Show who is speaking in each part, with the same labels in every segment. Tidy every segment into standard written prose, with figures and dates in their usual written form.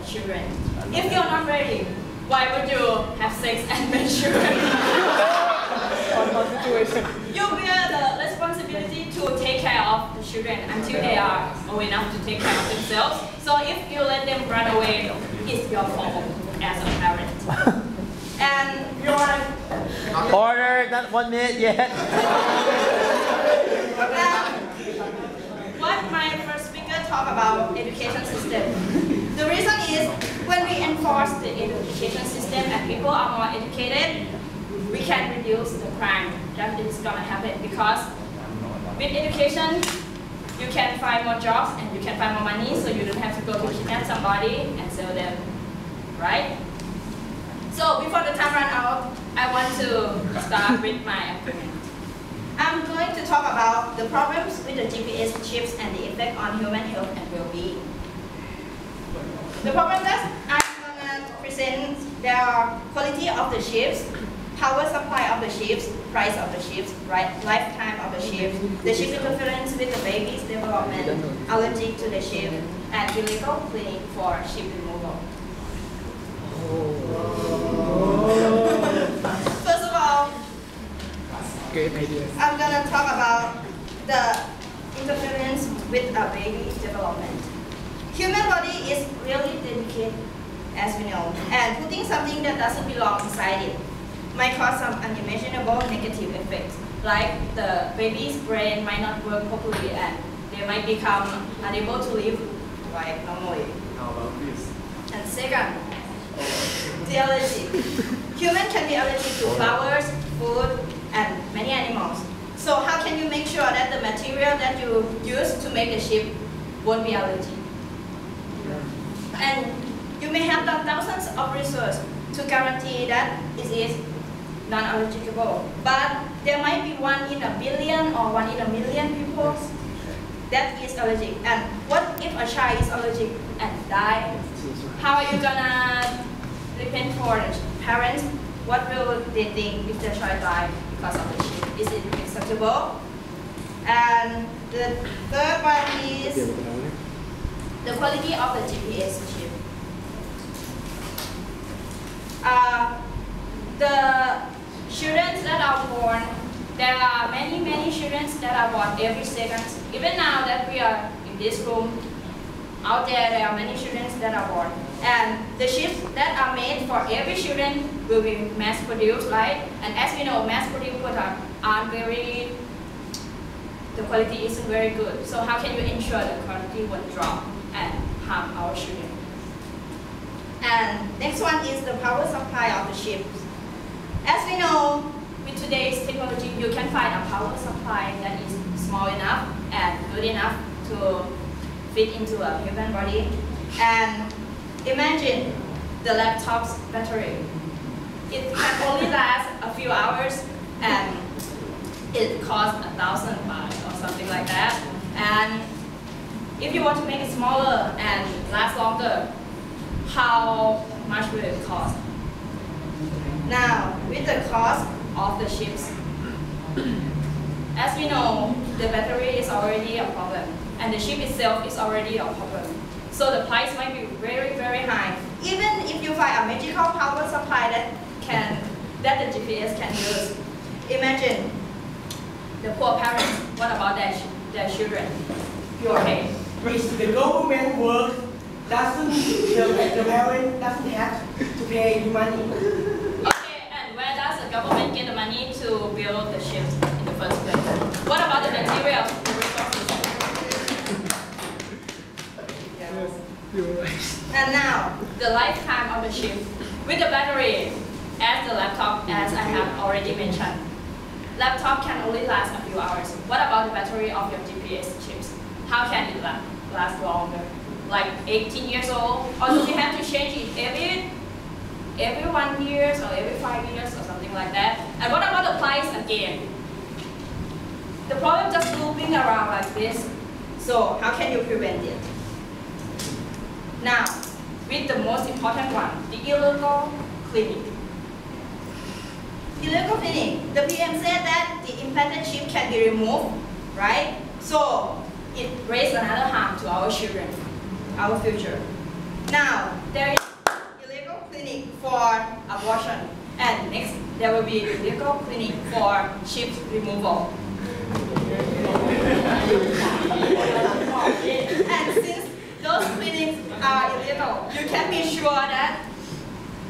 Speaker 1: children. If you're not ready, why would you have sex and make children? You bear the responsibility to take care of the children until they are old enough to take care of themselves. So if you let them run away, it's your fault as a parent. And you are...
Speaker 2: Order, not 1 minute yet.
Speaker 1: What my first speaker talked about education system. The reason is when we enforce the education system and people are more educated, we can reduce the crime that is going to happen, because with education you can find more jobs and you can find more money, so you don't have to go to kidnap somebody and sell them, right? So before the time runs out, I want to start with my argument. I'm going to talk about the problems with the GPS chips and the effect on human health and well-being. The problem that I'm going to present, the quality of the chips, power supply of the chips, price of the chips, lifetime of the chips, the chip interference with the baby's development, allergic to the chip, and illegal clinic for chip removal. First of all,
Speaker 2: Great idea.
Speaker 1: I'm going to talk about the interference with a baby's development. Human body is really delicate, as we know, and putting something that doesn't belong inside it might cause some unimaginable negative effects, like the baby's brain might not work properly and they might become unable to live like normally.
Speaker 3: How about this?
Speaker 1: And second, the allergy. Humans can be allergic to flowers, food, and many animals. So how can you make sure that the material that you use to make the chip won't be allergic? And you may have done thousands of research to guarantee that it is non-allergical, but there might be 1 in a billion or 1 in a million people that is allergic. And what if a child is allergic and die? How are you gonna repent for the parents? What will they think if their child died because of the chip? Is it acceptable? And the third one is the quality of the GPS chip. The children that are born, there are many children that are born every second. Even now that we are in this room, out there are many children that are born. And the chips that are made for every children will be mass produced, right? And as we know, mass produced products aren't very, the quality isn't very good. So how can you ensure the quality won't drop and harm our children? And next one is the power supply of the chips. As we know, with today's technology, you can find a power supply that is small enough and good enough to fit into a human body. And imagine the laptop's battery. It can only last a few hours and it costs 1,000 baht or something like that. And if you want to make it smaller and last longer, how much will it cost? Now, with the cost of the chips, as we know, the battery is already a problem, and the chip itself is already a problem. So the price might be very high. Even if you find a magical power supply that the GPS can use, imagine the poor parents. What about their children? Okay.
Speaker 4: If the government work doesn't, the parent doesn't have to pay you money.
Speaker 1: Okay, and where does the government get the money to build the ships in the first place? What about the materials, the resources? And now, the lifetime of the chip. With the battery, as the laptop, as I have already mentioned, laptop can only last a few hours. What about the battery of your GPS chips? How can it last longer? Like 18 years old? Or do you have to change it every 1 year or every 5 years or something like that? And what about the price again? The problem just looping around like this. So how can you prevent it? Now, with the most important one, the illegal cleaning. Illegal cleaning. The PM said that the implanted chip can be removed, right? So it raises another harm to our children, our future. Now, there abortion. And next, there will be legal clinic for chip removal. And since those clinics are illegal, you can be sure that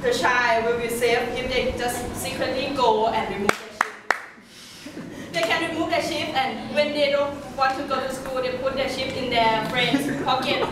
Speaker 1: the child will be safe if they just secretly go and remove the chip. They can remove the chip, and when they don't want to go to school, they put the chip in their friend's pocket.